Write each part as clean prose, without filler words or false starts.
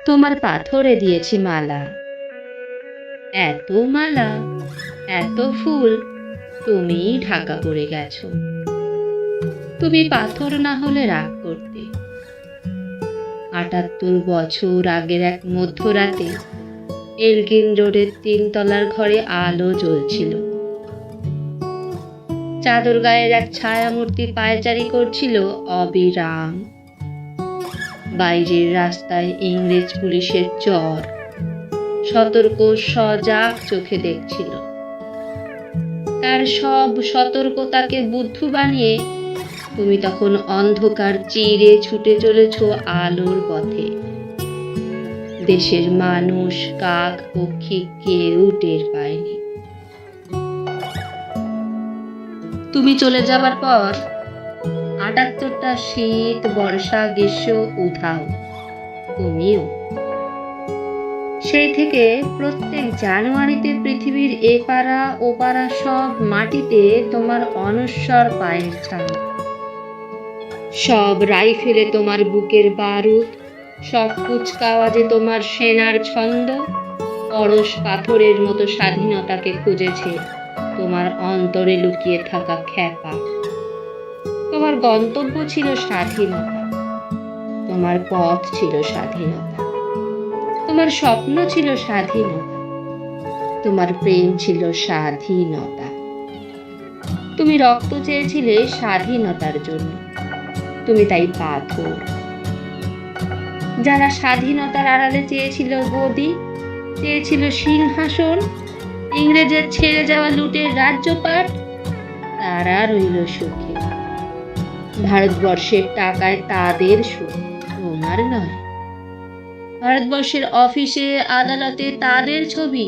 তোমার পাথরে দিয়েছি মালা, এত মালা, এত ফুল, তুমিই ঢাকা পড়ে গেছো। তুমি পাথর না হলে রাগ করতে। ৭৮ বছর আগের এক মধ্যরাতে এলগিন রোডের ৩ তলার ঘরে আলো জ্বলছিল। চাদর গায়ের এক ছায়ামূর্তি পায়চারি করছিল অবিরাম। বাইরের রাস্তায় ইংরেজ পুলিশের চর সতর্ক সজাগ চোখে দেখছিল। তার সব সতর্কতাকে বুদ্ধু বানিয়ে তুমি তখন অন্ধকার চিরে ছুটে চলেছ আলোর পথে। দেশের মানুষ, কাক, পক্ষী কেউ টের পায়নি। তুমি চলে যাবার পর ৭৮টা শীত, বর্ষা, গ্রীষ্ম উধাও, তুমিও। সেই থেকে প্রত্যেক জানুয়ারিতে পৃথিবীর এপাড়া ওপাড়া সব মাটিতে তোমার অনস্বর পায়ের ছাপ। সব রাইফেলে তোমার বুকের বারুদ, সব কুচকাওয়াজে তোমার সেনার ছন্দ পরশ পাথরের মতো স্বাধীনতাকে খুঁজেছে তোমার অন্তরে লুকিয়ে থাকা খ্যাপা। তোমার গন্তব্য ছিল স্বাধীনতা, তোমার পথ ছিল স্বাধীনতা, তোমার স্বপ্ন ছিল স্বাধীনতা, তোমার প্রেম ছিল স্বাধীনতা। তুমি রক্ত চেয়েছিলে স্বাধীনতার জন্য, তুমি তাই পাথর। যারা স্বাধীনতার আড়ালে চেয়েছিল গদি, চেয়েছিল সিংহাসন, ইংরেজের ছেড়ে যাওয়া লুটের রাজ্যপাট, তারা রইল সুখে। ভারতবর্ষের টাকায় তাদের সুখ, তোমার নয়। ভারতবর্ষের অফিসে আদালতে তাদের ছবি,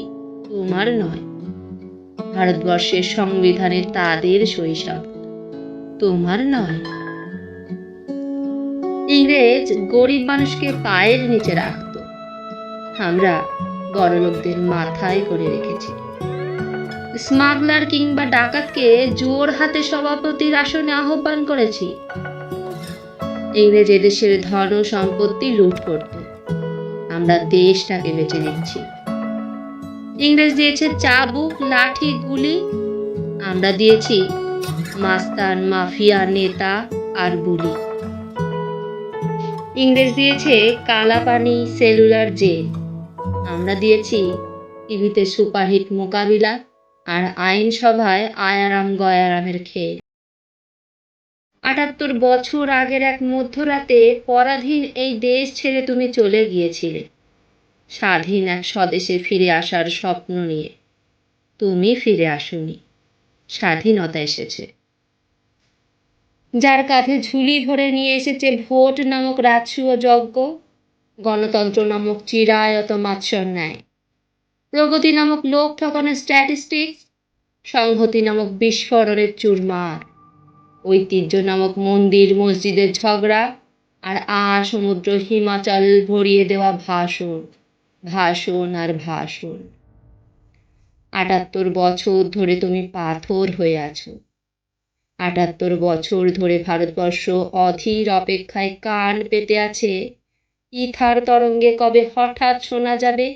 তোমার নয়। ভারতবর্ষের সংবিধানে তাদের শৈশব, তোমার নয়। ইংরেজ গরিব মানুষকে পায়ের নিচে রাখত, আমরা বড়লোকদের মাথায় করে রেখেছি। স্মাগলার কিংবা ডাকাতকে জোর হাতে সভাপতির আসনে আহ্বান করেছি। ইংরেজ এদেশের ধন সম্পত্তি লুট করত, আমরা দেশটাকে বেঁচে দিচ্ছি। ইংরেজ দিয়েছে চাবুক, লাঠি, গুলি, আমরা দিয়েছি মাস্তান, মাফিয়া, নেতা আর বুলি। ইংরেজ দিয়েছে কালাপানি, সেলুলার জেল, আমরা দিয়েছি টিভিতে সুপারহিট মোকাবিলা আর আইনসভায় আয়ারাম গয়ারামের খেল। ৭৮ বছর আগের এক মধ্যরাতে পরাধীন এই দেশ ছেড়ে তুমি চলে গিয়েছিলে স্বাধীন এক স্বদেশে ফিরে আসার স্বপ্ন নিয়ে। তুমি ফিরে আসোনি, স্বাধীনতা এসেছে। যার কাঁধে ঝুলি ভরে নিয়ে এসেছে ভোট নামক রাজসূয় যজ্ঞ, গণতন্ত্র নামক চিরায়ত মাৎসর ন্যায়, প্রগতি নামক লোক ঠকানোর স্ট্যাটিস্টিক্স, সংহতি নামক বিস্ফোরণের চুরমার, ঐতিহ্য নামক মন্দির মসজিদের ঝগড়া, আর সমুদ্র হিমাচল ভরিয়ে দেওয়া ভাষণ, ভাষণ আর ভাষণ। ৭৮ বছর ধরে তুমি পাথর হয়ে আছো। ৭৮ বছর ধরে ভারতবর্ষ অধীর অপেক্ষায় কান পেতে আছে ইথার তরঙ্গে কবে হঠাৎ শোনা যাবে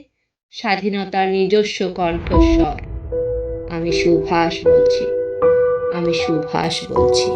স্বাধীনতার নিজস্ব কণ্ঠস্বর। আমি সুভাষ বলছি, আমি সুভাষ বলছি।